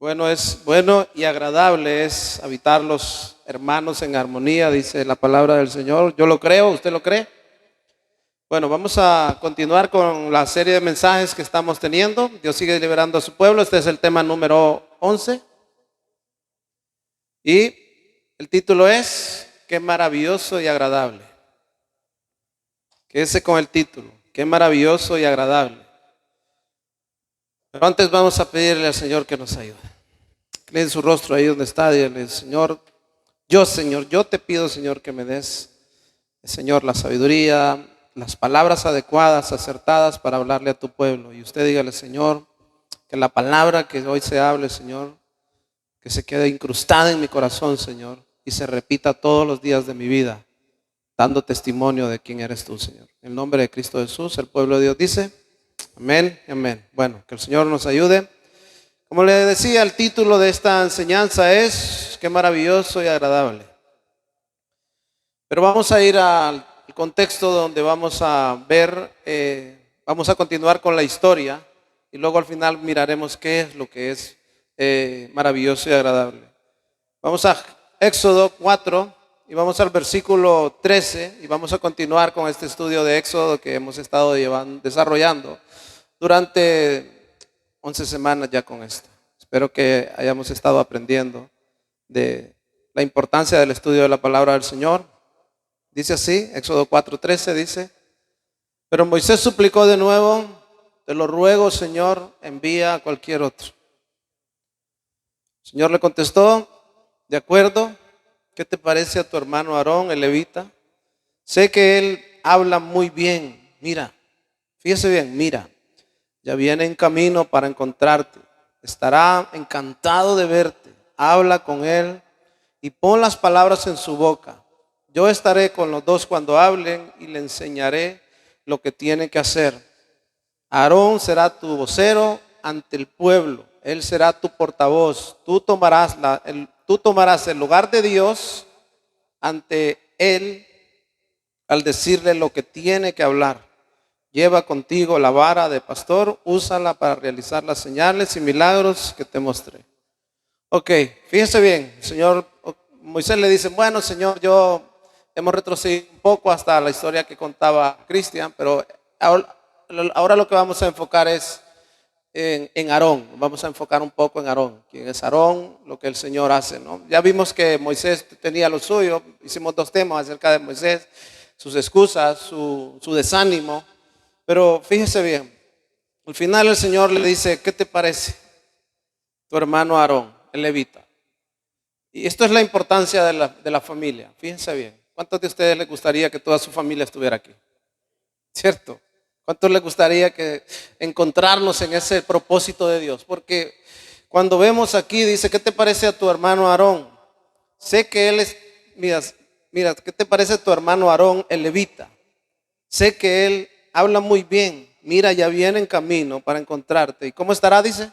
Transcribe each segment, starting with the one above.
Bueno y agradable es habitar los hermanos en armonía, dice la palabra del Señor. Yo lo creo, ¿usted lo cree? Bueno, vamos a continuar con la serie de mensajes que estamos teniendo. Dios sigue liberando a su pueblo. Este es el tema número 11. Y el título es Qué maravilloso y agradable. Quédese con el título, Qué maravilloso y agradable. Pero antes vamos a pedirle al Señor que nos ayude. Leen su rostro ahí donde está, dile: Señor, yo te pido, Señor, que me des, Señor, la sabiduría, las palabras adecuadas, acertadas para hablarle a tu pueblo. Y usted dígale: Señor, que la palabra que hoy se hable, Señor, que se quede incrustada en mi corazón, Señor, y se repita todos los días de mi vida, dando testimonio de quién eres tú, Señor. En el nombre de Cristo Jesús, el pueblo de Dios dice: amén y amén. Bueno, que el Señor nos ayude. Como le decía, el título de esta enseñanza es Qué maravilloso y agradable. Pero vamos a ir al contexto donde vamos a ver, vamos a continuar con la historia y luego al final miraremos qué es lo que es maravilloso y agradable. Vamos a Éxodo 4 y vamos al versículo 13 y vamos a continuar con este estudio de Éxodo que hemos estado desarrollando durante 11 semanas ya con esto. Espero que hayamos estado aprendiendo de la importancia del estudio de la palabra del Señor. Dice así, Éxodo 4:13 dice: pero Moisés suplicó de nuevo: te lo ruego, Señor, envía a cualquier otro. El Señor le contestó: de acuerdo, ¿qué te parece a tu hermano Aarón, el levita? Sé que él habla muy bien. Mira, fíjese bien, mira, ya viene en camino para encontrarte. Estará encantado de verte. Habla con él y pon las palabras en su boca. Yo estaré con los dos cuando hablen y le enseñaré lo que tiene que hacer. Aarón será tu vocero ante el pueblo. Él será tu portavoz. Tú tomarás el lugar de Dios ante él al decirle lo que tiene que hablar. Lleva contigo la vara de pastor, úsala para realizar las señales y milagros que te mostré. Ok, fíjese bien, Señor, Moisés le dice: bueno, Señor, hemos retrocedido un poco hasta la historia que contaba Cristian, pero ahora lo que vamos a enfocar es en Aarón. Vamos a enfocar un poco en Aarón. ¿Quién es Aarón? Lo que el Señor hace, ¿no? Ya vimos que Moisés tenía lo suyo. Hicimos 2 temas acerca de Moisés, sus excusas, su desánimo. Pero fíjese bien, al final el Señor le dice: ¿qué te parece tu hermano Aarón, el levita? Y esto es la importancia de la familia. Fíjense bien, ¿cuántos de ustedes les gustaría que toda su familia estuviera aquí? ¿Cierto? ¿Cuántos les gustaría que encontrarnos en ese propósito de Dios? Porque cuando vemos aquí, dice: ¿qué te parece a tu hermano Aarón? Sé que él es, mira, ¿qué te parece a tu hermano Aarón, el levita? Sé que él habla muy bien. Mira, ya viene en camino para encontrarte. ¿Y cómo estará? Dice: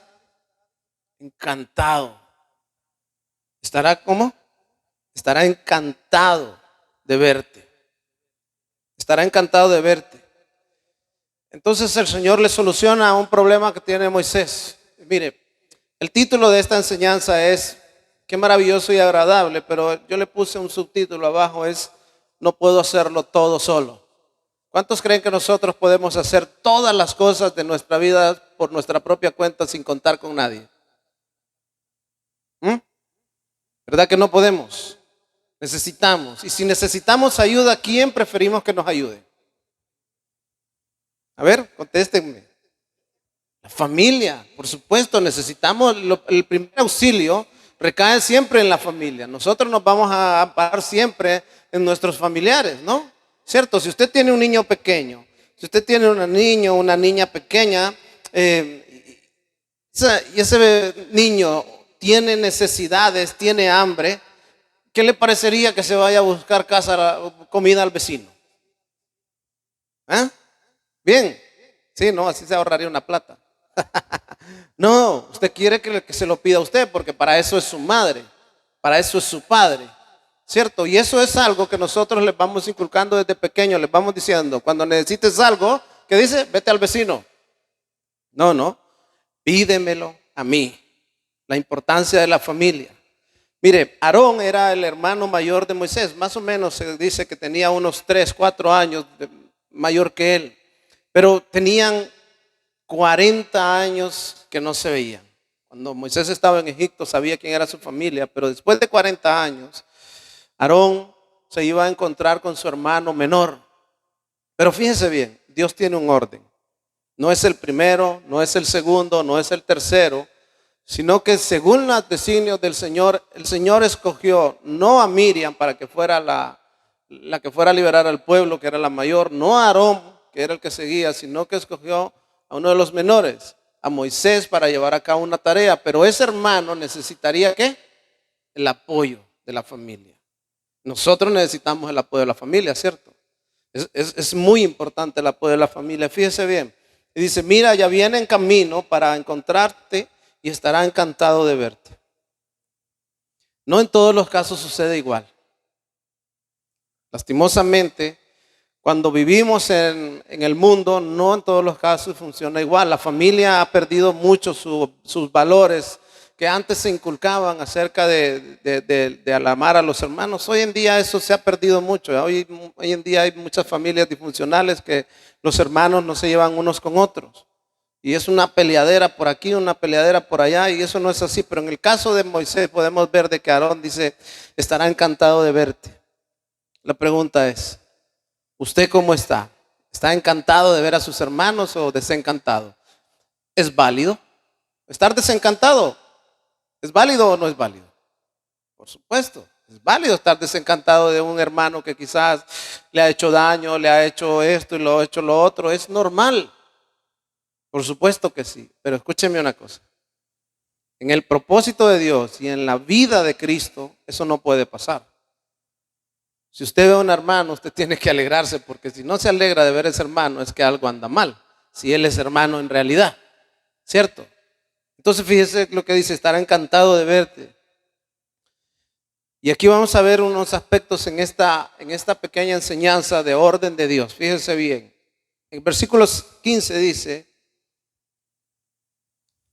encantado. ¿Estará cómo? Estará encantado de verte. Estará encantado de verte. Entonces el Señor le soluciona un problema que tiene Moisés. Mire, el título de esta enseñanza es Qué maravilloso y agradable, pero yo le puse un subtítulo abajo, es No puedo hacerlo todo solo. ¿Cuántos creen que nosotros podemos hacer todas las cosas de nuestra vida por nuestra propia cuenta sin contar con nadie? ¿Verdad que no podemos? Necesitamos. Y si necesitamos ayuda, ¿quién preferimos que nos ayude? A ver, contéstenme. La familia, por supuesto, necesitamos el primer auxilio recae siempre en la familia. Nosotros nos vamos a amparar siempre en nuestros familiares, ¿no? ¿Cierto? Si usted tiene un niño pequeño, si usted tiene un niño o una niña pequeña, y ese niño tiene necesidades, tiene hambre, ¿qué le parecería que se vaya a buscar comida al vecino? Bien, sí, no, así se ahorraría una plata. No, usted quiere que se lo pida a usted porque para eso es su madre, para eso es su padre, ¿cierto? Y eso es algo que nosotros les vamos inculcando desde pequeños, les vamos diciendo: cuando necesites algo, ¿qué dice? Vete al vecino. No, pídemelo a mí. la importancia de la familia. Mire, Aarón era el hermano mayor de Moisés, más o menos se dice que tenía unos 3, 4 años mayor que él, pero tenían 40 años que no se veían. Cuando Moisés estaba en Egipto sabía quién era su familia, pero después de 40 años, Aarón se iba a encontrar con su hermano menor. Pero fíjese bien, Dios tiene un orden. No es el primero, no es el segundo, no es el tercero, sino que según los designios del Señor, el Señor escogió no a Miriam para que fuera la que fuera a liberar al pueblo, que era la mayor, no a Aarón, que era el que seguía, sino que escogió a uno de los menores, a Moisés, para llevar a cabo una tarea. Pero ese hermano necesitaría ¿qué? El apoyo de la familia. Nosotros necesitamos el apoyo de la familia, ¿cierto? Es muy importante el apoyo de la familia. Fíjese bien. Y dice, mira, ya viene en camino para encontrarte y estará encantado de verte. No en todos los casos sucede igual. Lastimosamente, cuando vivimos en el mundo, no en todos los casos funciona igual. La familia ha perdido mucho sus valores que antes se inculcaban acerca de amar a los hermanos. Hoy en día eso se ha perdido mucho. Hoy en día hay muchas familias disfuncionales que los hermanos no se llevan unos con otros. Y es una peleadera por aquí, una peleadera por allá, y eso no es así. Pero en el caso de Moisés podemos ver de que Aarón dice, estará encantado de verte. La pregunta es, ¿usted cómo está? ¿Está encantado de ver a sus hermanos o desencantado? ¿Es válido estar desencantado? ¿Es válido o no es válido? Por supuesto, es válido estar desencantado de un hermano que quizás le ha hecho daño, le ha hecho esto y lo ha hecho lo otro. Es normal. Por supuesto que sí, pero escúcheme una cosa. En el propósito de Dios y en la vida de Cristo, eso no puede pasar. Si usted ve a un hermano, usted tiene que alegrarse, porque si no se alegra de ver a ese hermano, es que algo anda mal. Si él es hermano en realidad, ¿cierto? Entonces fíjese lo que dice, estará encantado de verte. Y aquí vamos a ver unos aspectos en esta pequeña enseñanza de orden de Dios. Fíjese bien. En versículos 15 dice,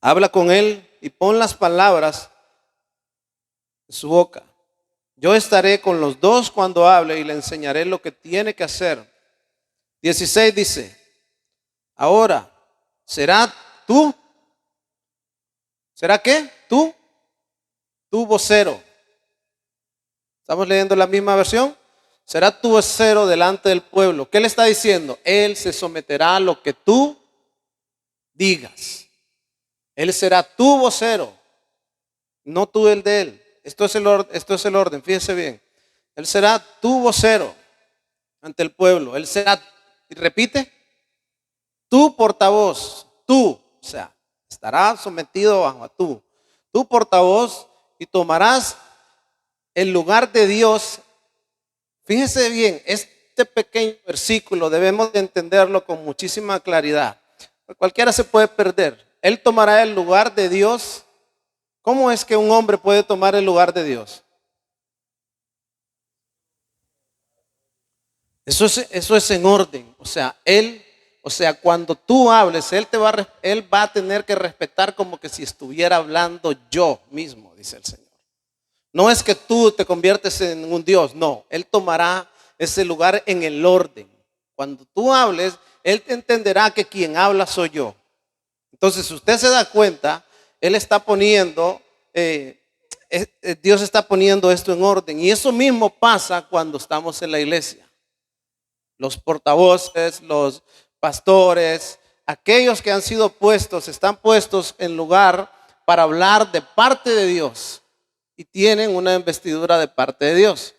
habla con él y pon las palabras en su boca. Yo estaré con los dos cuando hable y le enseñaré lo que tiene que hacer. 16 dice, ahora, ¿será tú? ¿Será qué? ¿Tú? Tu vocero. ¿Estamos leyendo la misma versión? Será tu vocero delante del pueblo. ¿Qué le está diciendo? Él se someterá a lo que tú digas. Él será tu vocero, no tú el de él. Esto es el orden, fíjese bien. Él será tu vocero ante el pueblo. Él será, y repite, tu portavoz, tú, o sea, estará sometido bajo a tú, tu portavoz, y tomarás el lugar de Dios. Fíjese bien, este pequeño versículo debemos de entenderlo con muchísima claridad. Cualquiera se puede perder. Él tomará el lugar de Dios. ¿Cómo es que un hombre puede tomar el lugar de Dios? Eso es en orden. O sea, cuando tú hables, él va a tener que respetar como que si estuviera hablando yo mismo, dice el Señor. No es que tú te conviertes en un Dios, no. Él tomará ese lugar en el orden. Cuando tú hables, él entenderá que quien habla soy yo. Entonces, si usted se da cuenta, él está poniendo, Dios está poniendo esto en orden. Y eso mismo pasa cuando estamos en la iglesia. Los portavoces, los pastores, aquellos que han sido puestos, están puestos en lugar para hablar de parte de Dios. Y tienen una investidura de parte de Dios,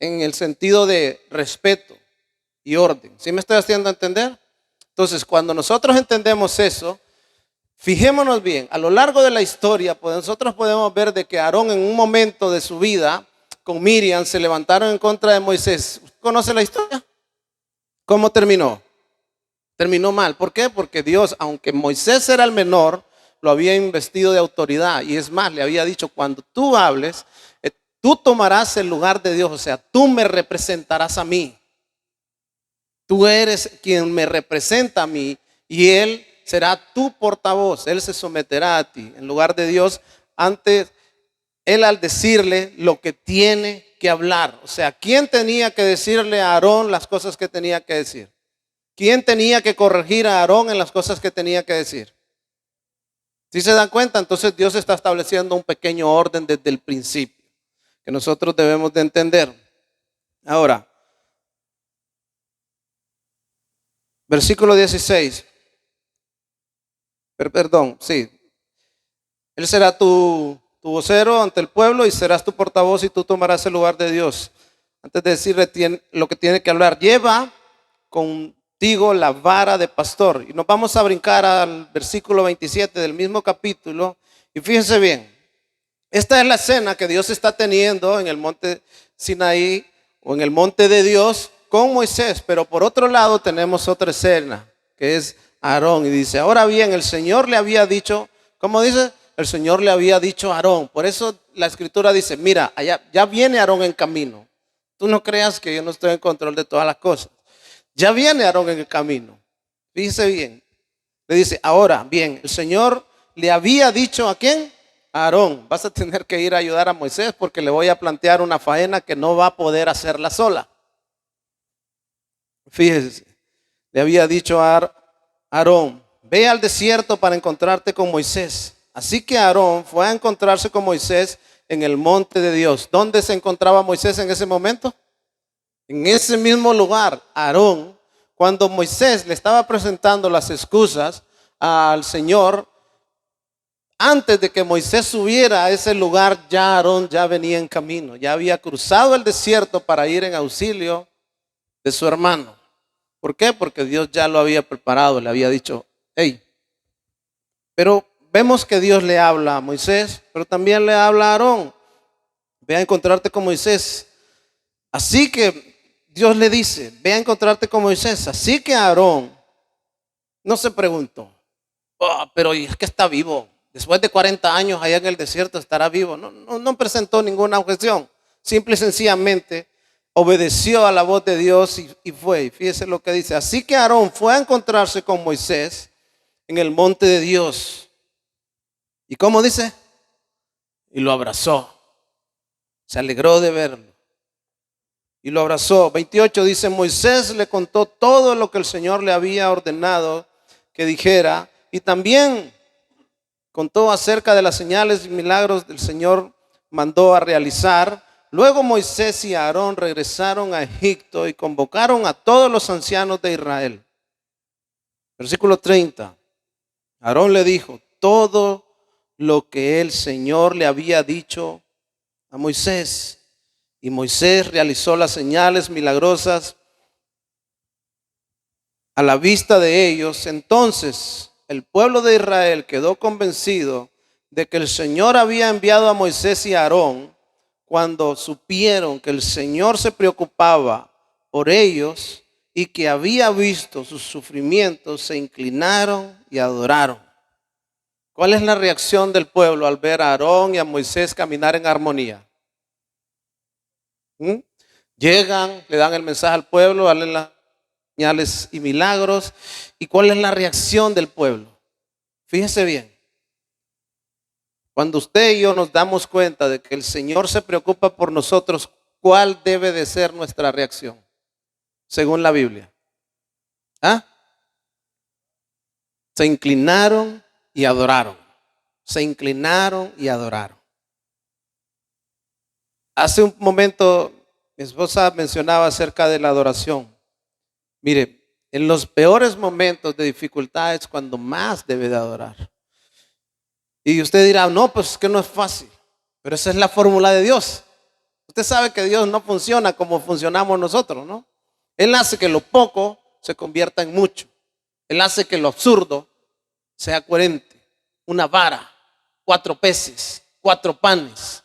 en el sentido de respeto y orden. ¿Sí me estoy haciendo entender? Entonces, cuando nosotros entendemos eso, fijémonos bien, a lo largo de la historia, pues nosotros podemos ver de que Aarón en un momento de su vida, con Miriam, se levantaron en contra de Moisés. ¿Usted conoce la historia? ¿Cómo terminó? Terminó mal. ¿Por qué? Porque Dios, aunque Moisés era el menor, lo había investido de autoridad. Y es más, le había dicho, cuando tú hables, tú tomarás el lugar de Dios. O sea, tú me representarás a mí. Tú eres quien me representa a mí y Él será tu portavoz. Él se someterá a ti. En lugar de Dios, antes, él al decirle lo que tiene que hablar. O sea, ¿quién tenía que decirle a Aarón las cosas que tenía que decir? ¿Quién tenía que corregir a Aarón en las cosas que tenía que decir? ¿Sí se dan cuenta? Entonces Dios está estableciendo un pequeño orden desde el principio que nosotros debemos de entender. Ahora, versículo 16. Perdón, sí. Él será tu vocero ante el pueblo y serás tu portavoz y tú tomarás el lugar de Dios. Antes de decirle lo que tiene que hablar, lleva contigo la vara de pastor. Y nos vamos a brincar al versículo 27 del mismo capítulo. Y fíjense bien, esta es la escena que Dios está teniendo en el monte Sinaí o en el monte de Dios con Moisés. Pero por otro lado tenemos otra escena que es Aarón. Y dice, ahora bien, el Señor le había dicho, ¿cómo dice? El Señor le había dicho a Aarón. Por eso la escritura dice, mira, allá ya viene Aarón en camino. Tú no creas que yo no estoy en control de todas las cosas. Ya viene Aarón en el camino. Fíjese bien. Le dice, ahora bien, el Señor le había dicho ¿a quién? A Aarón, vas a tener que ir a ayudar a Moisés porque le voy a plantear una faena que no va a poder hacerla sola. Fíjese, le había dicho a Aarón, ve al desierto para encontrarte con Moisés. Así que Aarón fue a encontrarse con Moisés en el monte de Dios. ¿Dónde se encontraba Moisés en ese momento? En ese mismo lugar, Aarón, cuando Moisés le estaba presentando las excusas al Señor, antes de que Moisés subiera a ese lugar, ya Aarón ya venía en camino, ya había cruzado el desierto para ir en auxilio de su hermano. ¿Por qué? Porque Dios ya lo había preparado, le había dicho, hey, pero vemos que Dios le habla a Moisés, pero también le habla a Aarón, ve a encontrarte con Moisés. Así que Dios le dice, ve a encontrarte con Moisés. Así que Aarón no se preguntó, pero es que está vivo. Después de 40 años allá en el desierto estará vivo. No presentó ninguna objeción. Simple y sencillamente obedeció a la voz de Dios y fue. Y fíjese lo que dice. Así que Aarón fue a encontrarse con Moisés en el monte de Dios. ¿Y cómo dice? Y lo abrazó. Se alegró de verlo. Y lo abrazó. 28 dice, Moisés le contó todo lo que el Señor le había ordenado que dijera. Y también contó acerca de las señales y milagros del Señor mandó a realizar. Luego Moisés y Aarón regresaron a Egipto y convocaron a todos los ancianos de Israel. Versículo 30. Aarón le dijo todo lo que el Señor le había dicho a Moisés. Y Moisés realizó las señales milagrosas a la vista de ellos. Entonces el pueblo de Israel quedó convencido de que el Señor había enviado a Moisés y a Aarón. Cuando supieron que el Señor se preocupaba por ellos y que había visto sus sufrimientos, se inclinaron y adoraron. ¿Cuál es la reacción del pueblo al ver a Aarón y a Moisés caminar en armonía? Llegan, le dan el mensaje al pueblo, darle las señales y milagros. ¿Y cuál es la reacción del pueblo? Fíjese bien. Cuando usted y yo nos damos cuenta de que el Señor se preocupa por nosotros, ¿cuál debe de ser nuestra reacción? Según la Biblia. Se inclinaron y adoraron. Se inclinaron y adoraron. Hace un momento mi esposa mencionaba acerca de la adoración. Mire, en los peores momentos de dificultad es cuando más debe de adorar. Y usted dirá, no, pues es que no es fácil. Pero esa es la fórmula de Dios. Usted sabe que Dios no funciona como funcionamos nosotros, ¿no? Él hace que lo poco se convierta en mucho. Él hace que lo absurdo sea coherente. Una vara, 4 peces, 4 panes.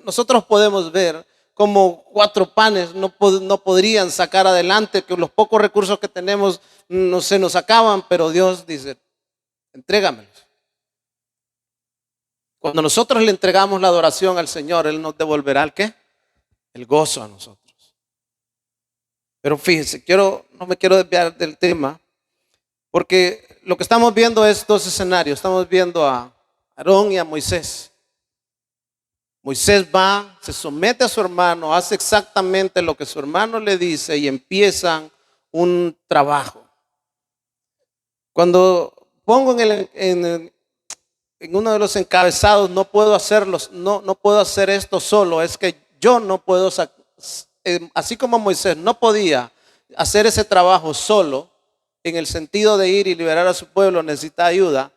Nosotros podemos ver cómo 4 panes no podrían sacar adelante, que los pocos recursos que tenemos no se nos acaban, pero Dios dice, entrégamelos. Cuando nosotros le entregamos la adoración al Señor, Él nos devolverá ¿el qué? El gozo a nosotros. Pero fíjense, no me quiero desviar del tema, porque lo que estamos viendo es 2 escenarios. Estamos viendo a Aarón y a Moisés. Moisés va, se somete a su hermano, hace exactamente lo que su hermano le dice y empiezan un trabajo. Cuando pongo en uno de los encabezados, no puedo hacerlos, no puedo hacer esto solo, es que yo no puedo, así como Moisés no podía hacer ese trabajo solo, en el sentido de ir y liberar a su pueblo, necesita ayuda.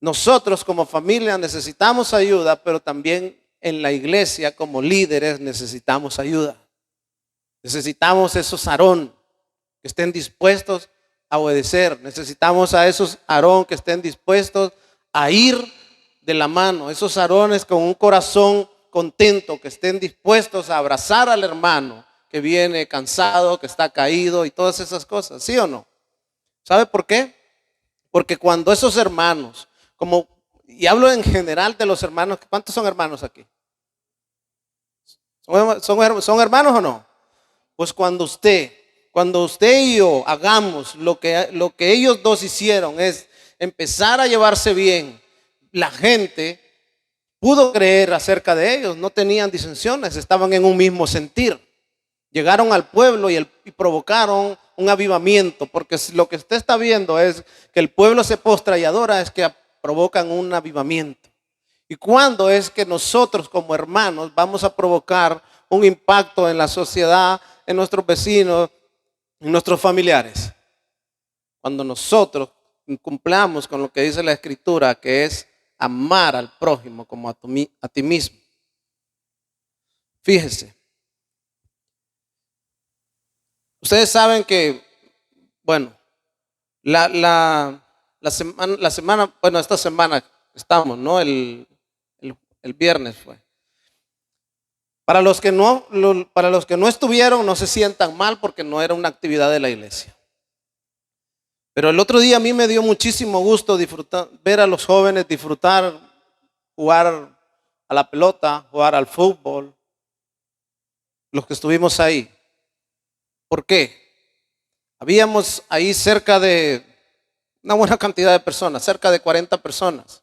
Nosotros como familia necesitamos ayuda, pero también en la iglesia como líderes necesitamos ayuda. Necesitamos esos Aarón que estén dispuestos a obedecer. Necesitamos a esos Aarón que estén dispuestos a ir de la mano. Esos Aarones con un corazón contento, que estén dispuestos a abrazar al hermano que viene cansado, que está caído y todas esas cosas. ¿Sí o no? ¿Sabe por qué? Porque cuando esos hermanos, y hablo en general de los hermanos, ¿cuántos son hermanos aquí? ¿Son hermanos o no? Pues cuando usted y yo hagamos lo que ellos dos hicieron, es empezar a llevarse bien, la gente pudo creer acerca de ellos, no tenían disensiones, estaban en un mismo sentir. Llegaron al pueblo y provocaron un avivamiento, porque lo que usted está viendo es que el pueblo se postra y adora, es que provocan un avivamiento. ¿Y cuándo es que nosotros como hermanos vamos a provocar un impacto en la sociedad, en nuestros vecinos, en nuestros familiares? Cuando nosotros cumplamos con lo que dice la Escritura, que es amar al prójimo como a ti mismo. Fíjese. Ustedes saben que, bueno, esta semana estamos, ¿no? El viernes fue. Para los que no estuvieron, no se sientan mal porque no era una actividad de la iglesia. Pero el otro día a mí me dio muchísimo gusto ver a los jóvenes disfrutar, jugar a la pelota, jugar al fútbol, los que estuvimos ahí. ¿Por qué? Habíamos ahí cerca de una buena cantidad de personas, cerca de 40 personas.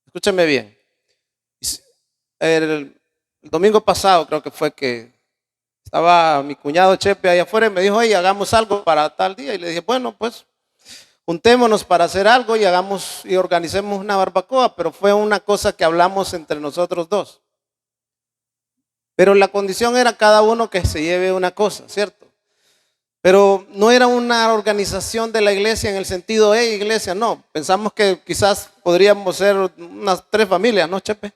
Escúcheme bien. El domingo pasado creo que fue que estaba mi cuñado Chepe ahí afuera y me dijo, oye, hagamos algo para tal día. Y le dije, bueno, pues juntémonos para hacer algo y organicemos una barbacoa. Pero fue una cosa que hablamos entre nosotros dos. Pero la condición era cada uno que se lleve una cosa, ¿cierto? Pero no era una organización de la iglesia en el sentido, iglesia, no. Pensamos que quizás podríamos ser unas 3 familias, ¿no, Chepe?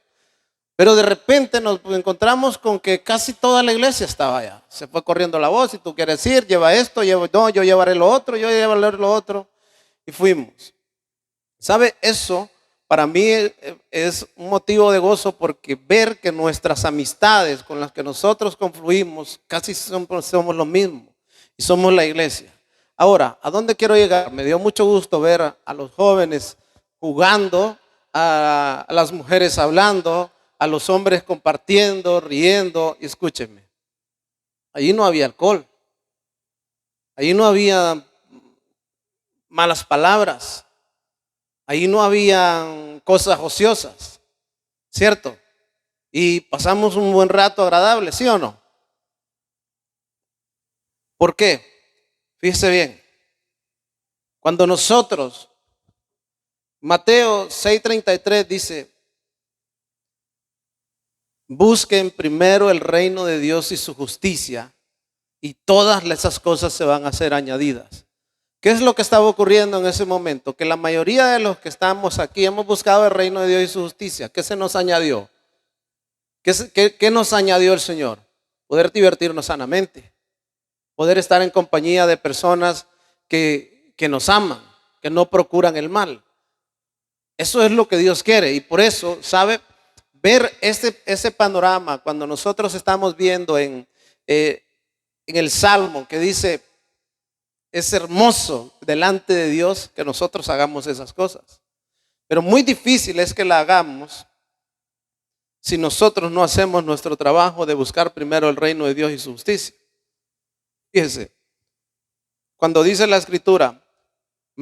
Pero de repente nos encontramos con que casi toda la iglesia estaba allá. Se fue corriendo la voz, si tú quieres ir, lleva esto, yo llevaré lo otro, yo llevaré lo otro. Y fuimos. ¿Sabe? Eso para mí es un motivo de gozo, porque ver que nuestras amistades con las que nosotros confluimos casi somos lo mismo. Y somos la iglesia. Ahora, ¿a dónde quiero llegar? Me dio mucho gusto ver a los jóvenes jugando, a las mujeres hablando, a los hombres compartiendo, riendo. Y escúchenme, allí no había alcohol, allí no había malas palabras, allí no había cosas ociosas, ¿cierto? Y pasamos un buen rato agradable, ¿sí o no? ¿Por qué? Fíjese bien. Cuando nosotros, Mateo 6:33 dice, busquen primero el reino de Dios y su justicia, y todas esas cosas se van a ser añadidas. ¿Qué es lo que estaba ocurriendo en ese momento? Que la mayoría de los que estamos aquí hemos buscado el reino de Dios y su justicia. ¿Qué se nos añadió? ¿Qué nos añadió el Señor? Poder divertirnos sanamente. Poder estar en compañía de personas que nos aman, que no procuran el mal. Eso es lo que Dios quiere. Y por eso, ¿sabe? Ver ese panorama cuando nosotros estamos viendo en el Salmo que dice, es hermoso delante de Dios que nosotros hagamos esas cosas. Pero muy difícil es que la hagamos si nosotros no hacemos nuestro trabajo de buscar primero el reino de Dios y su justicia. Fíjese, cuando dice la Escritura,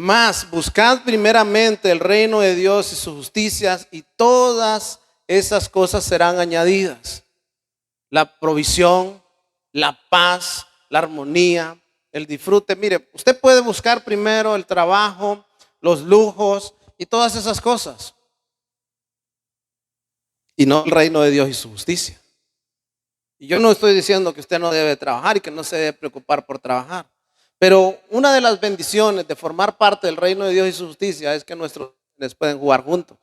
Mas buscad primeramente el reino de Dios y sus justicias, y todas esas cosas serán añadidas. La provisión, la paz, la armonía, el disfrute. Mire, usted puede buscar primero el trabajo, los lujos y todas esas cosas, y no el reino de Dios y su justicia. Y yo no estoy diciendo que usted no debe trabajar y que no se debe preocupar por trabajar. Pero una de las bendiciones de formar parte del reino de Dios y su justicia es que nuestros jóvenes pueden jugar juntos,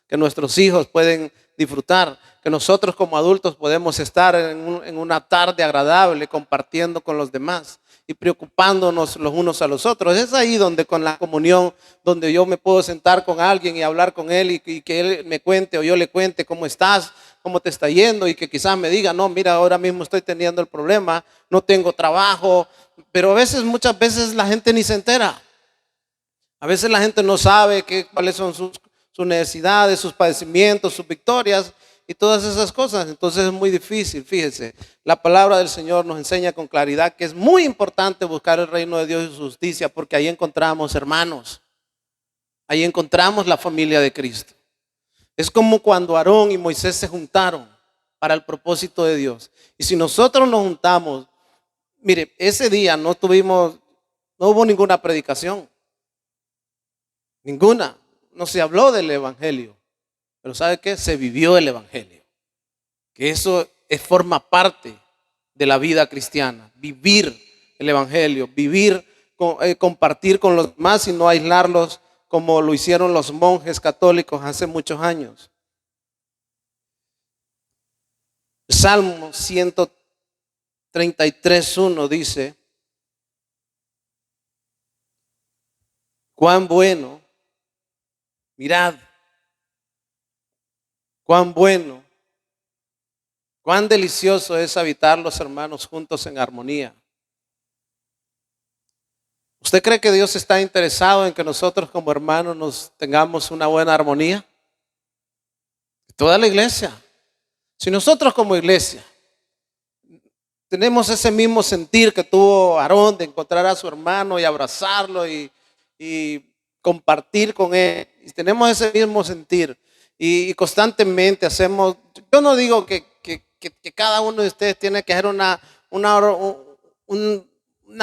que nuestros hijos pueden disfrutar, que nosotros como adultos podemos estar en una tarde agradable compartiendo con los demás y preocupándonos los unos a los otros. Es ahí donde con la comunión, donde yo me puedo sentar con alguien y hablar con él y que él me cuente o yo le cuente cómo estás, cómo te está yendo, y que quizás me diga, no, mira, ahora mismo estoy teniendo el problema, no tengo trabajo. Pero a veces, muchas veces la gente ni se entera. A veces la gente no sabe cuáles son sus necesidades, sus padecimientos, sus victorias y todas esas cosas. Entonces es muy difícil. Fíjese, la palabra del Señor nos enseña con claridad que es muy importante buscar el reino de Dios y su justicia, porque ahí encontramos hermanos, ahí encontramos la familia de Cristo. Es como cuando Aarón y Moisés se juntaron para el propósito de Dios. Y si nosotros nos juntamos, mire, ese día no hubo ninguna predicación, ninguna. No se habló del evangelio, pero ¿sabe qué? Se vivió el evangelio. Que eso forma parte de la vida cristiana, vivir el evangelio, compartir con los demás y no aislarlos como lo hicieron los monjes católicos hace muchos años. Salmo 133:1 dice: cuán bueno, mirad, cuán bueno, cuán delicioso es habitar los hermanos juntos en armonía. ¿Usted cree que Dios está interesado en que nosotros como hermanos nos tengamos una buena armonía? Toda la iglesia. Si nosotros como iglesia tenemos ese mismo sentir que tuvo Aarón de encontrar a su hermano y abrazarlo y compartir con él, y tenemos ese mismo sentir y constantemente hacemos, yo no digo que cada uno de ustedes tiene que hacer una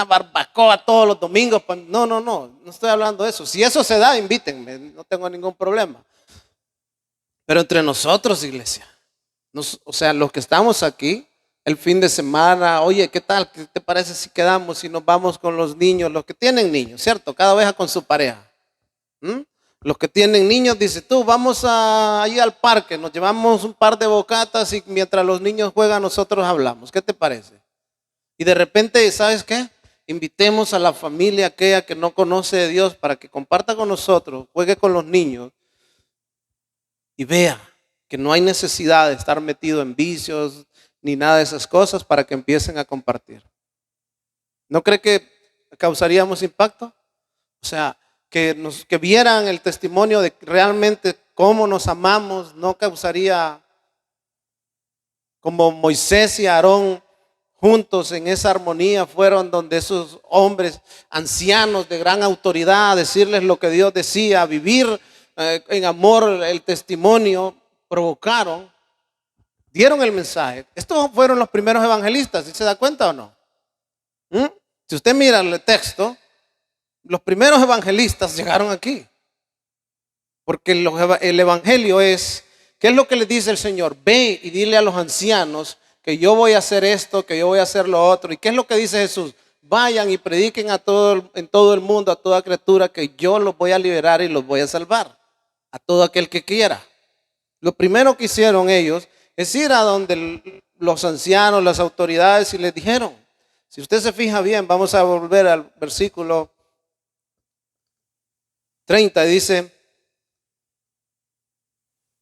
barbacoa todos los domingos, no estoy hablando de eso. Si eso se da, invítenme, no tengo ningún problema. Pero entre nosotros, iglesia, o sea, los que estamos aquí el fin de semana, oye, ¿qué tal? ¿Qué te parece si quedamos y nos vamos con los niños, los que tienen niños, ¿cierto? Cada vez con su pareja. Los que tienen niños, dice tú, vamos ahí al parque, nos llevamos un par de bocatas y mientras los niños juegan nosotros hablamos. ¿Qué te parece? Y de repente, ¿sabes qué? Invitemos a la familia aquella que no conoce de Dios para que comparta con nosotros, juegue con los niños y vea que no hay necesidad de estar metido en vicios ni nada de esas cosas para que empiecen a compartir. ¿No cree que causaríamos impacto? O sea, que vieran el testimonio de realmente cómo nos amamos, no causaría como Moisés y Aarón juntos en esa armonía fueron donde esos hombres ancianos de gran autoridad, a decirles lo que Dios decía, a vivir en amor el testimonio, provocaron, dieron el mensaje. Estos fueron los primeros evangelistas, ¿sí se da cuenta o no? Si usted mira el texto, los primeros evangelistas llegaron aquí. Porque el evangelio es, ¿qué es lo que le dice el Señor? Ve y dile a los ancianos que yo voy a hacer esto, que yo voy a hacer lo otro. ¿Y qué es lo que dice Jesús? Vayan y prediquen en todo el mundo, a toda criatura, que yo los voy a liberar y los voy a salvar. A todo aquel que quiera. Lo primero que hicieron ellos es ir a donde los ancianos, las autoridades, y les dijeron. Si usted se fija bien, vamos a volver al versículo 30, dice: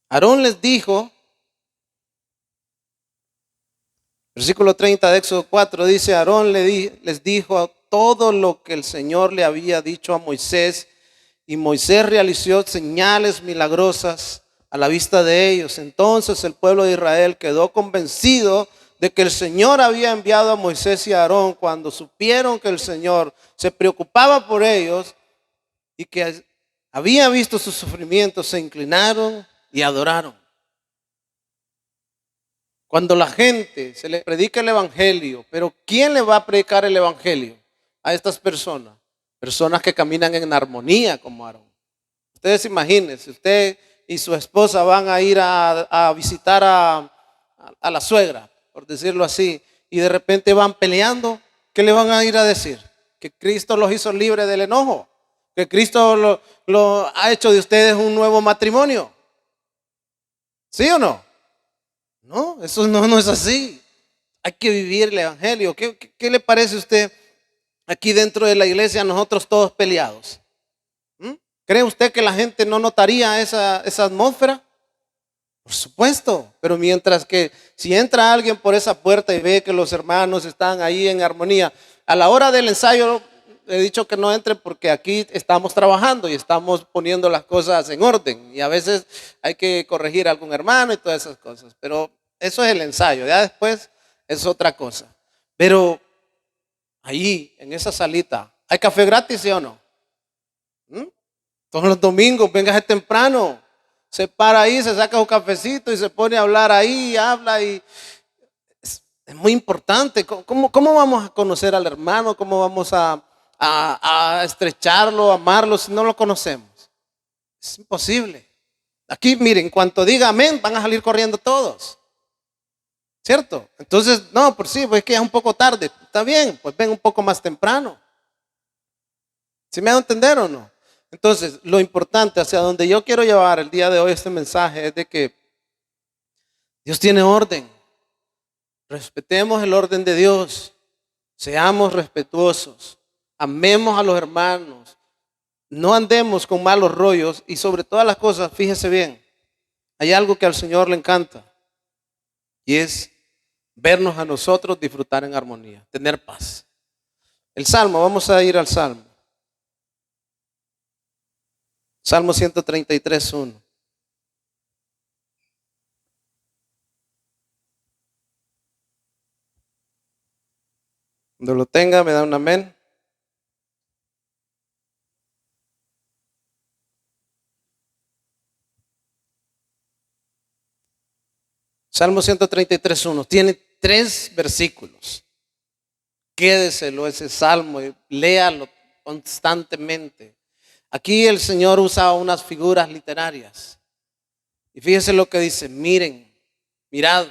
Aarón les dijo, versículo 30 de Éxodo 4, dice: Aarón les dijo todo lo que el Señor le había dicho a Moisés, y Moisés realizó señales milagrosas a la vista de ellos. Entonces el pueblo de Israel quedó convencido de que el Señor había enviado a Moisés y a Aarón. Cuando supieron que el Señor se preocupaba por ellos, y que había visto sus sufrimientos, se inclinaron y adoraron. Cuando la gente se le predica el evangelio, pero ¿quién le va a predicar el evangelio a estas personas? Personas que caminan en armonía como Aarón. Ustedes imagínense, usted y su esposa van a ir a visitar a la suegra, por decirlo así, y de repente van peleando. ¿Qué le van a ir a decir? Que Cristo los hizo libres del enojo, que Cristo lo ha hecho de ustedes un nuevo matrimonio. ¿Sí o no? No, eso no es así. Hay que vivir el evangelio. ¿Qué le parece a usted aquí dentro de la iglesia, nosotros todos peleados? ¿Cree usted que la gente no notaría esa atmósfera? Por supuesto, pero mientras que si entra alguien por esa puerta y ve que los hermanos están ahí en armonía, a la hora del ensayo he dicho que no entre porque aquí estamos trabajando y estamos poniendo las cosas en orden y a veces hay que corregir a algún hermano y todas esas cosas, pero eso es el ensayo, ya después es otra cosa. Pero ahí, en esa salita, ¿hay café gratis, sí o no? Todos los domingos, véngase temprano, se para ahí, se saca un cafecito y se pone a hablar ahí, habla y es muy importante. ¿Cómo vamos a conocer al hermano? ¿Cómo vamos a estrecharlo, amarlo si no lo conocemos? Es imposible. Aquí, miren, en cuanto diga amén, van a salir corriendo todos. ¿Cierto? Entonces, no, por sí, pues es que ya es un poco tarde. Está bien, pues ven un poco más temprano. ¿Sí me hago entender o no? Entonces, lo importante hacia donde yo quiero llevar el día de hoy este mensaje es de que Dios tiene orden. Respetemos el orden de Dios. Seamos respetuosos. Amemos a los hermanos. No andemos con malos rollos y sobre todas las cosas, fíjese bien, hay algo que al Señor le encanta y es vernos a nosotros disfrutar en armonía, tener paz. El Salmo, vamos a ir al Salmo. Salmo 133:1. Cuando lo tenga, me da un amén. Salmo 133:1. Tiene 3 versículos. Quédeselo ese salmo y léalo constantemente. Aquí el Señor usa unas figuras literarias. Y fíjense lo que dice, miren, mirad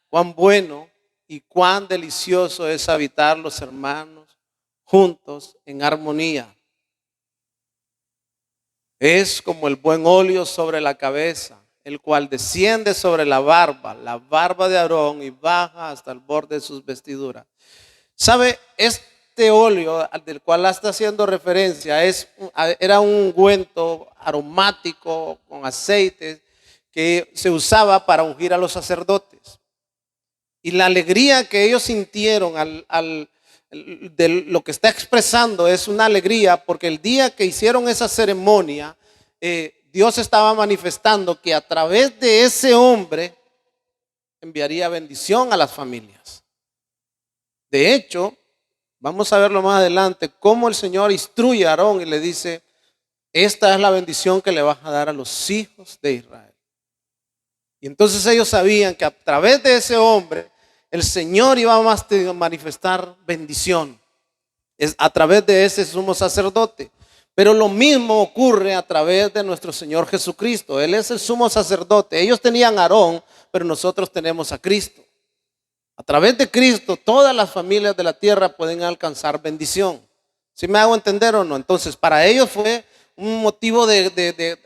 cuán bueno y cuán delicioso es habitar los hermanos juntos en armonía. Es como el buen óleo sobre la cabeza, el cual desciende sobre la barba de Aarón y baja hasta el borde de sus vestiduras. ¿Sabe? Este óleo del cual está haciendo referencia era un ungüento aromático con aceites que se usaba para ungir a los sacerdotes. Y la alegría que ellos sintieron de lo que está expresando es una alegría porque el día que hicieron esa ceremonia, Dios estaba manifestando que a través de ese hombre enviaría bendición a las familias. De hecho, vamos a verlo más adelante, cómo el Señor instruye a Aarón y le dice, esta es la bendición que le vas a dar a los hijos de Israel. Y entonces ellos sabían que a través de ese hombre, el Señor iba a manifestar bendición. Es a través de ese sumo sacerdote. Pero lo mismo ocurre a través de nuestro Señor Jesucristo. Él es el sumo sacerdote. Ellos tenían a Aarón, pero nosotros tenemos a Cristo. A través de Cristo, todas las familias de la tierra pueden alcanzar bendición. ¿Sí me hago entender o no? Entonces, para ellos fue un motivo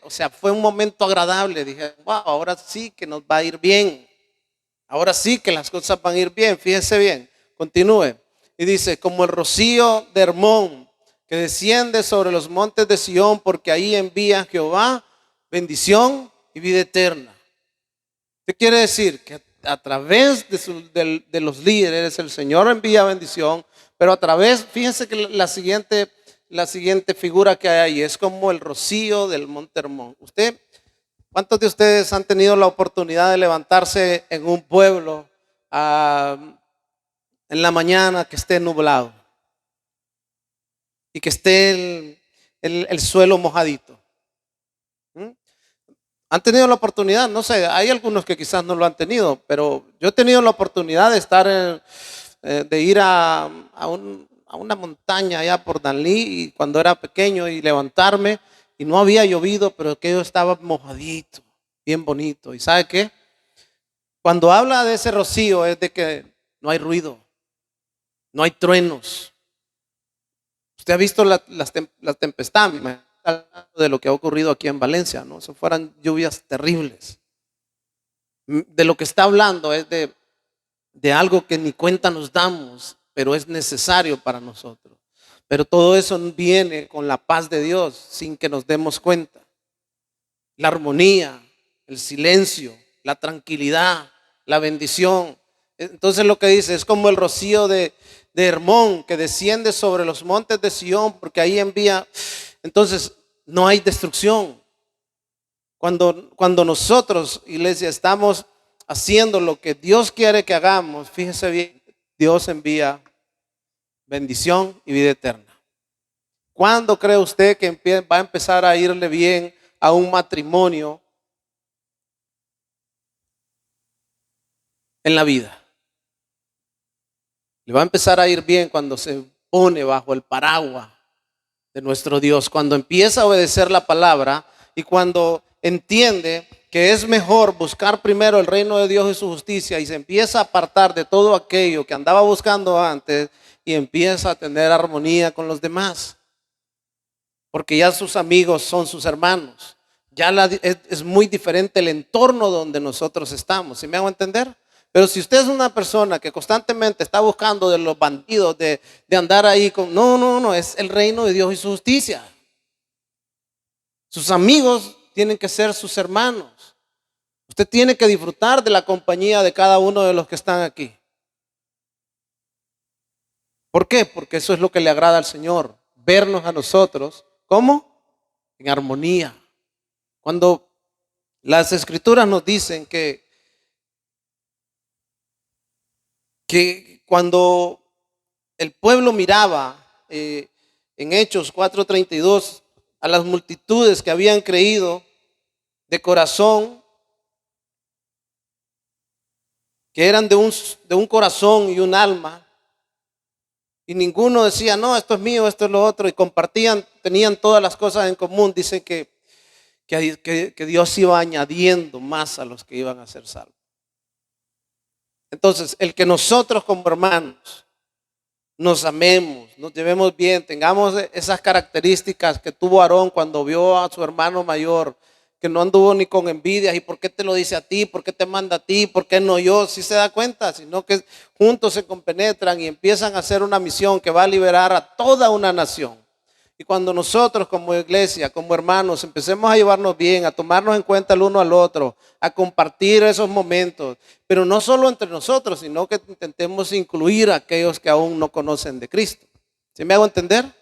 o sea, fue un momento agradable. Dije, wow, ahora sí que nos va a ir bien. Ahora sí que las cosas van a ir bien. Fíjese bien, continúe. Y dice, como el rocío de Hermón, que desciende sobre los montes de Sión, porque ahí envía Jehová bendición y vida eterna. ¿Qué quiere decir? Que a través de los líderes el Señor envía bendición, pero a través, fíjense que la siguiente figura que hay ahí es como el rocío del monte Hermón. ¿Cuántos de ustedes han tenido la oportunidad de levantarse en un pueblo en la mañana que esté nublado y que esté el suelo mojadito. ¿Mm? ¿Han tenido la oportunidad? No sé, hay algunos que quizás no lo han tenido, pero yo he tenido la oportunidad de estar de ir a una montaña allá por Danlí y cuando era pequeño y levantarme y no había llovido, pero aquello estaba mojadito, bien bonito. ¿Y sabe qué? Cuando habla de ese rocío es de que no hay ruido, no hay truenos. Usted ha visto la tempestad, de lo que ha ocurrido aquí en Valencia, ¿no? Si fueran lluvias terribles. De lo que está hablando es de algo que ni cuenta nos damos, pero es necesario para nosotros. Pero todo eso viene con la paz de Dios sin que nos demos cuenta. La armonía, el silencio, la tranquilidad, la bendición. Entonces lo que dice es como el rocío de Hermón que desciende sobre los montes de Sión, porque ahí envía. Entonces no hay destrucción. Cuando nosotros, iglesia, estamos haciendo lo que Dios quiere que hagamos, fíjese bien, Dios envía bendición y vida eterna. ¿Cuándo cree usted que va a empezar a irle bien a un matrimonio en la vida? Le va a empezar a ir bien cuando se pone bajo el paraguas de nuestro Dios, cuando empieza a obedecer la palabra y cuando entiende que es mejor buscar primero el reino de Dios y su justicia y se empieza a apartar de todo aquello que andaba buscando antes y empieza a tener armonía con los demás. Porque ya sus amigos son sus hermanos. Ya es muy diferente el entorno donde nosotros estamos. ¿Sí me hago entender? Pero si usted es una persona que constantemente está buscando de los bandidos, de andar ahí con... No, es el reino de Dios y su justicia. Sus amigos tienen que ser sus hermanos. Usted tiene que disfrutar de la compañía de cada uno de los que están aquí. ¿Por qué? Porque eso es lo que le agrada al Señor. Vernos a nosotros, ¿cómo? En armonía. Cuando las escrituras nos dicen que cuando el pueblo miraba en Hechos 4:32 a las multitudes que habían creído de corazón, que eran de un corazón y un alma, y ninguno decía, no, esto es mío, esto es lo otro, y compartían, tenían todas las cosas en común. Dicen que Dios iba añadiendo más a los que iban a ser salvos. Entonces, el que nosotros como hermanos nos amemos, nos llevemos bien, tengamos esas características que tuvo Aarón cuando vio a su hermano mayor, que no anduvo ni con envidias, y por qué te lo dice a ti, por qué te manda a ti, por qué no yo, si se da cuenta, sino que juntos se compenetran y empiezan a hacer una misión que va a liberar a toda una nación. Y cuando nosotros como iglesia, como hermanos, empecemos a llevarnos bien, a tomarnos en cuenta el uno al otro, a compartir esos momentos, pero no solo entre nosotros, sino que intentemos incluir a aquellos que aún no conocen de Cristo. ¿Sí me hago entender?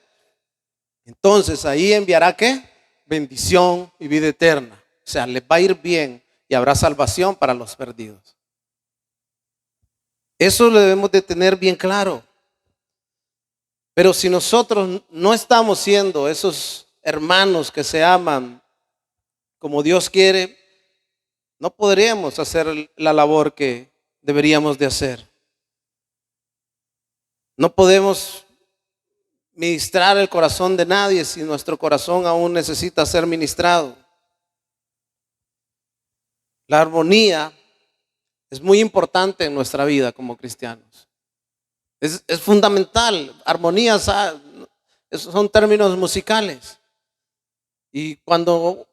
Entonces ahí enviará ¿qué? Bendición y vida eterna. O sea, les va a ir bien y habrá salvación para los perdidos. Eso lo debemos de tener bien claro. Pero si nosotros no estamos siendo esos hermanos que se aman como Dios quiere, no podríamos hacer la labor que deberíamos de hacer. No podemos ministrar el corazón de nadie si nuestro corazón aún necesita ser ministrado. La armonía es muy importante en nuestra vida como cristianos. Es fundamental. Armonías son términos musicales. Y cuando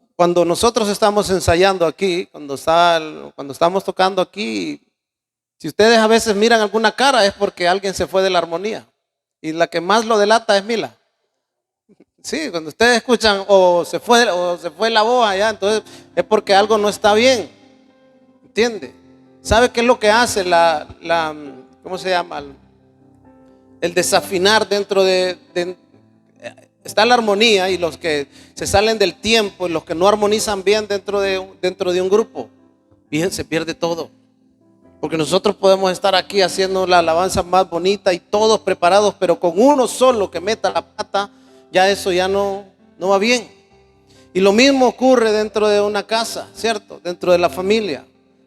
nosotros estamos ensayando aquí, cuando estamos tocando aquí, si ustedes a veces miran alguna cara es porque alguien se fue de la armonía. Y la que más lo delata es Mila. Sí, cuando ustedes escuchan o se fue la voz allá, entonces es porque algo no está bien. ¿Entiende? ¿Sabe qué es lo que hace ¿cómo se llama? El desafinar dentro está la armonía y los que se salen del tiempo y los que no armonizan bien dentro de un grupo, bien, se pierde todo. Porque nosotros podemos estar aquí haciendo la alabanza más bonita y todos preparados, pero con uno solo que meta la pata, ya eso ya no no va bien. Y lo mismo ocurre dentro de una casa, ¿cierto? Dentro de la familia.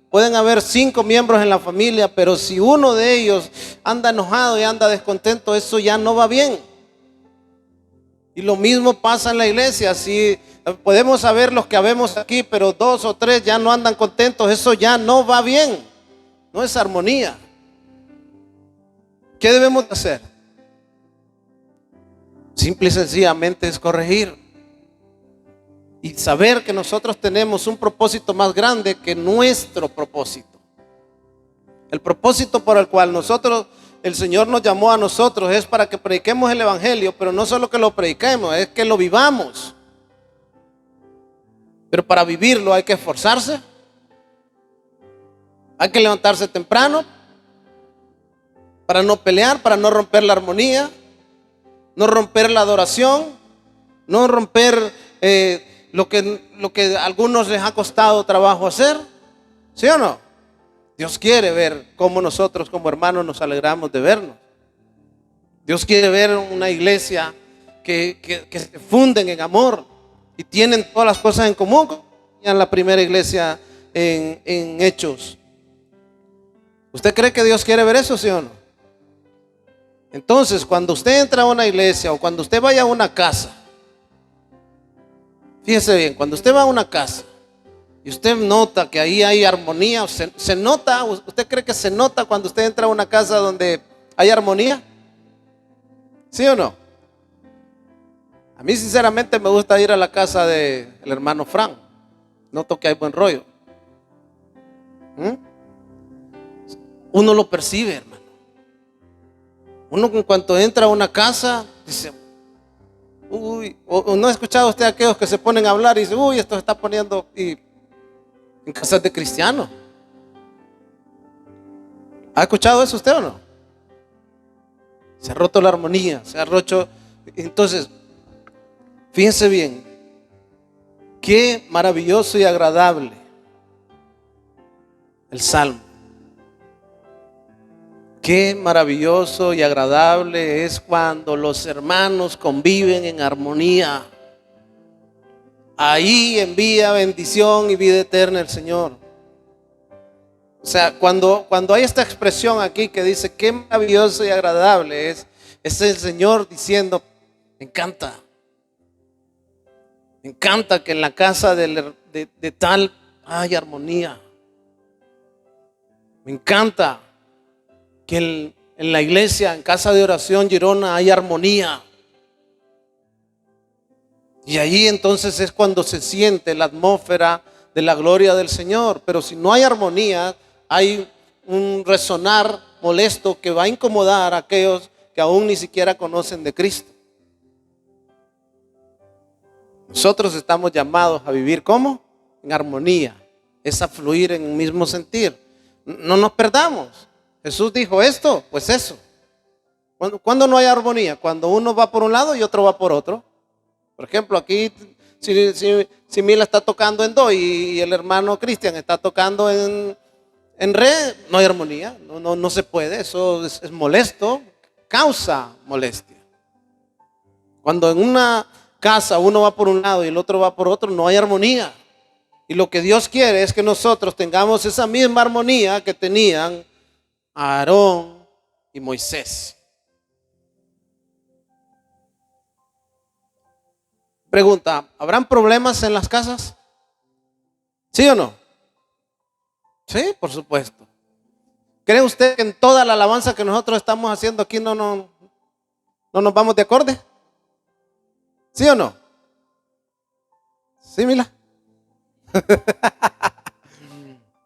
Pueden haber 5 miembros en la familia, pero si uno de ellos anda enojado y anda descontento, eso ya no va bien. Y lo mismo pasa en la iglesia. Si podemos saber los que habemos aquí, pero 2 o 3 ya no andan contentos, eso ya no va bien. No es armonía. ¿Qué debemos hacer? Simple y sencillamente es corregir. Y saber que nosotros tenemos un propósito más grande que nuestro propósito. El propósito por el cual el Señor nos llamó a nosotros es para que prediquemos el evangelio, pero no solo que lo prediquemos, es que lo vivamos. Pero para vivirlo hay que esforzarse, hay que levantarse temprano, para no pelear, para no romper la armonía, no romper la adoración, no romper lo que a algunos les ha costado trabajo hacer. ¿Sí o no? Dios quiere ver cómo nosotros como hermanos nos alegramos de vernos. Dios quiere ver una iglesia que se funden en amor y tienen todas las cosas en común, como en la primera iglesia en Hechos. ¿Usted cree que Dios quiere ver eso, sí o no? Entonces, cuando usted entra a una iglesia o cuando usted vaya a una casa, fíjese bien, cuando usted va a una casa y usted nota que ahí hay armonía, se nota, ¿usted cree que se nota cuando usted entra a una casa donde hay armonía? ¿Sí o no? A mí sinceramente me gusta ir a la casa del hermano Frank. Noto que hay buen rollo. Uno lo percibe, hermano. Uno en cuanto entra a una casa dice, uy, o no ha escuchado usted a aquellos que se ponen a hablar y dice, uy, esto se está poniendo en casas de cristianos. ¿Ha escuchado eso usted o no? Se ha roto la armonía, se ha roto. Entonces, fíjense bien, qué maravilloso y agradable el Salmo. Qué maravilloso y agradable es cuando los hermanos conviven en armonía. Ahí envía bendición y vida eterna el Señor. O sea, cuando hay esta expresión aquí que dice qué maravilloso y agradable es el Señor diciendo, me encanta que en la casa de tal hay armonía. Me encanta que en la iglesia, en casa de oración Girona, hay armonía. Y ahí entonces es cuando se siente la atmósfera de la gloria del Señor. Pero si no hay armonía, hay un resonar molesto que va a incomodar a aquellos que aún ni siquiera conocen de Cristo. Nosotros estamos llamados a vivir ¿cómo? En armonía. Es a fluir en un mismo sentir. No nos perdamos. Jesús dijo esto, pues eso. ¿Cuándo no hay armonía? Cuando uno va por un lado y otro va por otro. Por ejemplo, aquí si Mila está tocando en do y el hermano Cristian está tocando en re, no hay armonía. No se puede, eso es molesto, causa molestia. Cuando en una casa uno va por un lado y el otro va por otro, no hay armonía. Y lo que Dios quiere es que nosotros tengamos esa misma armonía que tenían Aarón y Moisés. Pregunta, ¿habrán problemas en las casas? ¿Sí o no? Sí, por supuesto. ¿Cree usted que en toda la alabanza que nosotros estamos haciendo aquí no nos vamos de acorde? ¿Sí o no? ¿Sí, Mila?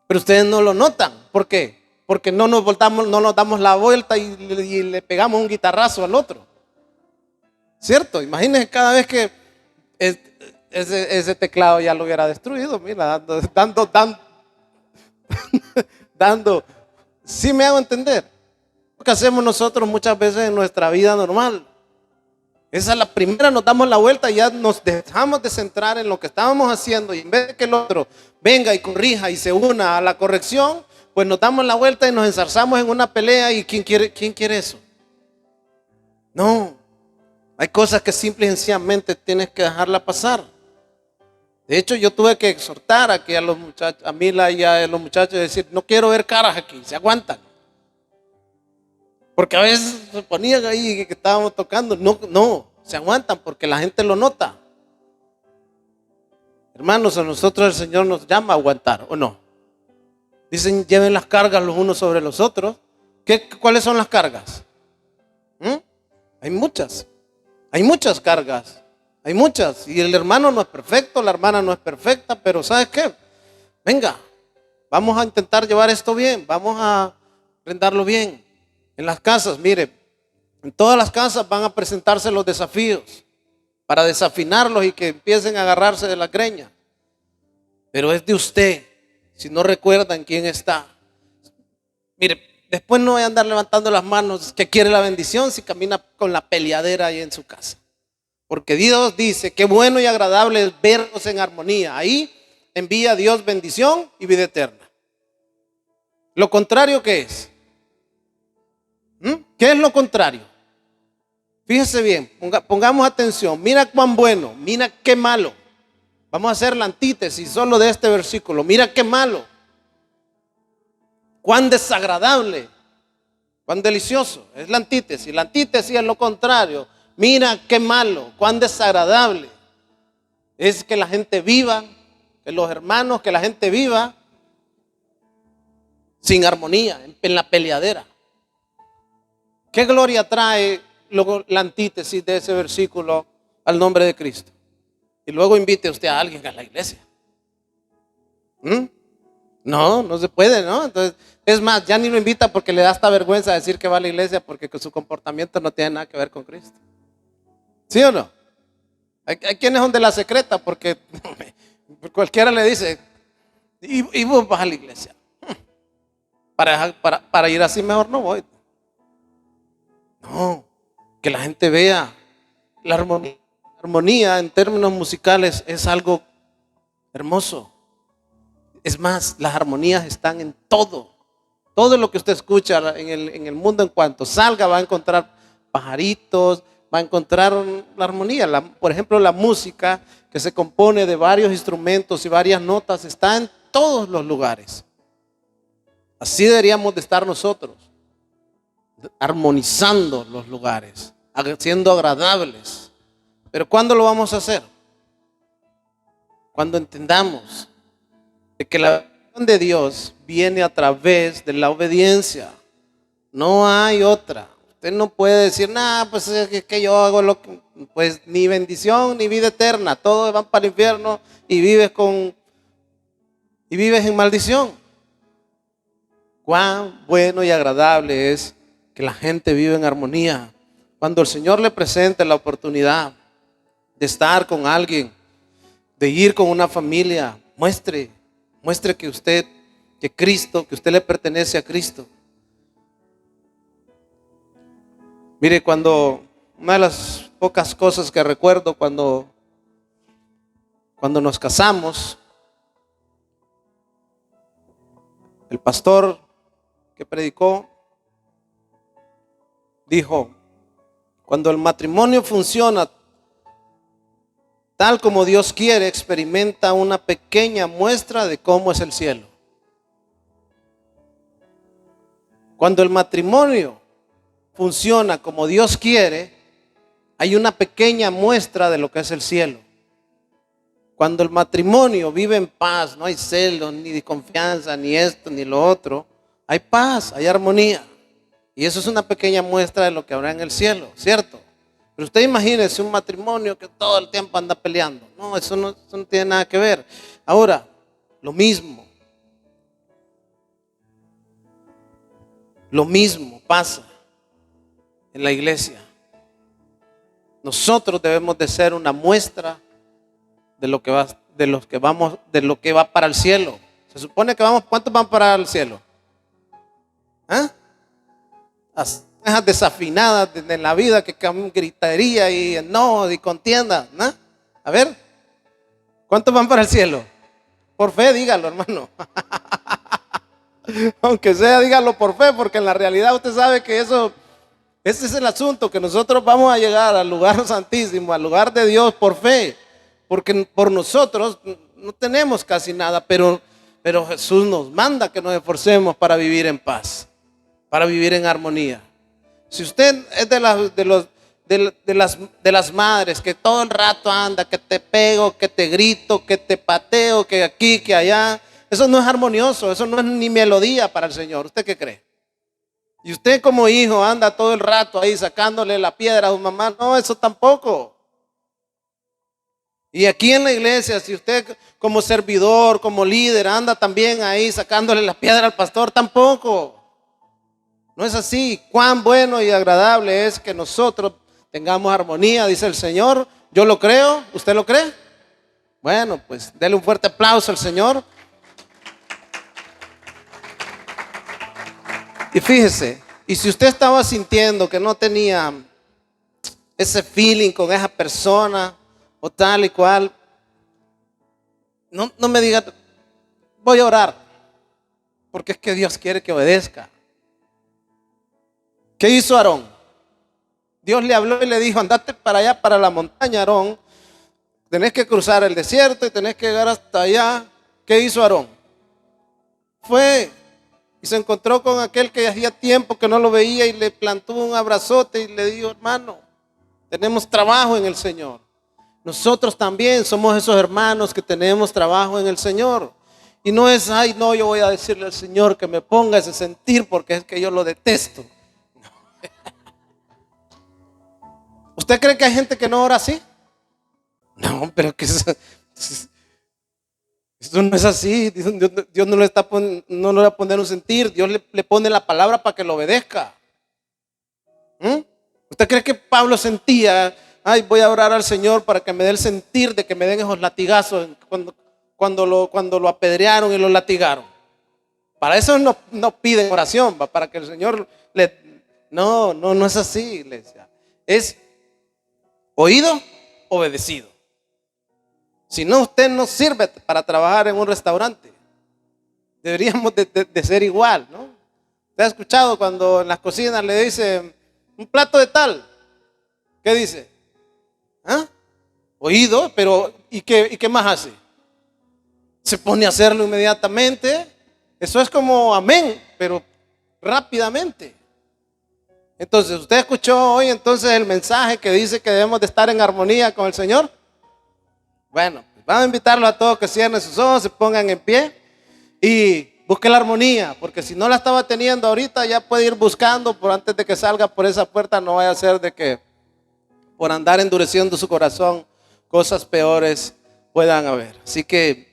Pero ustedes no lo notan. ¿Por qué? Porque no nos damos la vuelta y le pegamos un guitarrazo al otro. ¿Cierto? Imagínense cada vez que ese teclado ya lo hubiera destruido. Mira, dando. ¿Sí me hago entender? Lo que hacemos nosotros muchas veces en nuestra vida normal. Esa es la primera, nos damos la vuelta y ya nos dejamos de centrar en lo que estábamos haciendo. Y en vez de que el otro venga y corrija y se una a la corrección, pues nos damos la vuelta y nos enzarzamos en una pelea. ¿Y quién quiere eso? No. Hay cosas que simple y sencillamente tienes que dejarla pasar. De hecho, yo tuve que exhortar aquí a los muchachos, a Mila y a los muchachos, decir, no quiero ver caras aquí, se aguantan. Porque a veces se ponían ahí que estábamos tocando, no, se aguantan porque la gente lo nota. Hermanos, a nosotros el Señor nos llama a aguantar, ¿o no? Dicen, lleven las cargas los unos sobre los otros. ¿Cuáles son las cargas? Hay muchas cargas, hay muchas. Y el hermano no es perfecto, la hermana no es perfecta, pero ¿sabes qué? Venga, vamos a intentar llevar esto bien, vamos a brindarlo bien. En las casas, mire, en todas las casas van a presentarse los desafíos para desafinarlos y que empiecen a agarrarse de la greña. Pero es de usted, si no recuerdan quién está. Mire, después no voy a andar levantando las manos que quiere la bendición si camina con la peleadera ahí en su casa. Porque Dios dice, qué bueno y agradable es vernos en armonía. Ahí envía Dios bendición y vida eterna. Lo contrario, ¿qué es? ¿Qué es lo contrario? Fíjese bien, pongamos atención. Mira cuán bueno, mira qué malo. Vamos a hacer la antítesis solo de este versículo. Mira qué malo. Cuán desagradable. Cuán delicioso. Es la antítesis. La antítesis es lo contrario. Mira qué malo. Cuán desagradable. Es que la gente viva, que los hermanos, que la gente viva sin armonía, en la peleadera. ¿Qué gloria trae luego la antítesis de ese versículo al nombre de Cristo? Y luego invite usted a alguien a la iglesia. No se puede, ¿no? Entonces, es más, ya ni lo invita porque le da hasta vergüenza decir que va a la iglesia porque su comportamiento no tiene nada que ver con Cristo. ¿Sí o no? Hay quienes son de la secreta porque cualquiera le dice, y vos vas a la iglesia. Para ir así mejor no voy. No, que la gente vea la armonía. La armonía en términos musicales es algo hermoso. Es más, las armonías están en todo. Todo lo que usted escucha en el mundo, en cuanto salga, va a encontrar pajaritos, va a encontrar la armonía. Por ejemplo, la música que se compone de varios instrumentos y varias notas está en todos los lugares. Así deberíamos de estar nosotros, armonizando los lugares, siendo agradables. Pero ¿cuándo lo vamos a hacer? Cuando entendamos de que la bendición de Dios viene a través de la obediencia. No hay otra. Usted no puede decir, pues es que yo hago lo que, pues ni bendición ni vida eterna. Todos van para el infierno y vives en maldición. Cuán bueno y agradable es que la gente vive en armonía. Cuando el Señor le presente la oportunidad de estar con alguien, de ir con una familia, muestre que usted le pertenece a Cristo. Mire, una de las pocas cosas que recuerdo cuando nos casamos, el pastor que predicó dijo, cuando el matrimonio funciona tal como Dios quiere, experimenta una pequeña muestra de cómo es el cielo. Cuando el matrimonio funciona como Dios quiere, hay una pequeña muestra de lo que es el cielo. Cuando el matrimonio vive en paz, no hay celos, ni desconfianza, ni esto, ni lo otro, hay paz, hay armonía. Y eso es una pequeña muestra de lo que habrá en el cielo, ¿cierto? Pero usted imagínese un matrimonio que todo el tiempo anda peleando. No, eso no tiene nada que ver. Ahora, lo mismo pasa en la iglesia. Nosotros debemos de ser una muestra de lo que va para el cielo. Se supone que ¿cuántos van para el cielo? Las desafinadas en la vida que gritaría y no y contienda, ¿no? A ver, ¿cuántos van para el cielo? Por fe, dígalo, hermano. Aunque sea, dígalo por fe, porque en la realidad usted sabe que eso Ese es el asunto, que nosotros vamos a llegar al lugar santísimo, al lugar de Dios por fe, porque por nosotros no tenemos casi nada, pero Jesús nos manda que nos esforcemos para vivir en paz, para vivir en armonía. Si usted es de las madres que todo el rato anda, que te pego, que te grito, que te pateo, que aquí, que allá, eso no es armonioso, eso no es ni melodía para el Señor. ¿Usted qué cree? Y usted como hijo anda todo el rato ahí sacándole la piedra a su mamá. No, eso tampoco. Y aquí en la iglesia, si usted como servidor, como líder, anda también ahí sacándole la piedra al pastor, tampoco. No es así. Cuán bueno y agradable es que nosotros tengamos armonía, dice el Señor. Yo lo creo. ¿Usted lo cree? Bueno, pues dele un fuerte aplauso al Señor. Y fíjese, y si usted estaba sintiendo que no tenía ese feeling con esa persona o tal y cual, no me diga, voy a orar, porque es que Dios quiere que obedezca. ¿Qué hizo Aarón? Dios le habló y le dijo, andate para allá, para la montaña, Aarón. Tenés que cruzar el desierto y tenés que llegar hasta allá. ¿Qué hizo Aarón? Fue y se encontró con aquel que hacía tiempo que no lo veía y le plantó un abrazote y le dijo, hermano, tenemos trabajo en el Señor. Nosotros también somos esos hermanos que tenemos trabajo en el Señor. Y no es, ay, no, yo voy a decirle al Señor que me ponga ese sentir porque es que yo lo detesto. ¿Usted cree que hay gente que no ora así? No, pero que eso no es así. Dios no le va a poner un sentir. Dios le pone la palabra para que lo obedezca. ¿Usted cree que Pablo sentía, ay, voy a orar al Señor para que me dé el sentir de que me den esos latigazos cuando lo apedrearon y lo latigaron? Para eso no piden oración, para que el Señor no es así, iglesia. Es oído, obedecido. Si no, usted no sirve para trabajar en un restaurante. Deberíamos de ser igual, ¿no? ¿Usted ha escuchado cuando en las cocinas le dicen un plato de tal? ¿Qué dice? ¿Ah? Oído, pero ¿y qué más hace? Se pone a hacerlo inmediatamente. Eso es como amén, pero rápidamente. Entonces, ¿usted escuchó hoy entonces el mensaje que dice que debemos de estar en armonía con el Señor? Bueno, vamos a invitarlos a todos que cierren sus ojos, se pongan en pie y busque la armonía, porque si no la estaba teniendo ahorita, ya puede ir buscando por antes de que salga por esa puerta. No vaya a ser de que por andar endureciendo su corazón cosas peores puedan haber. Así que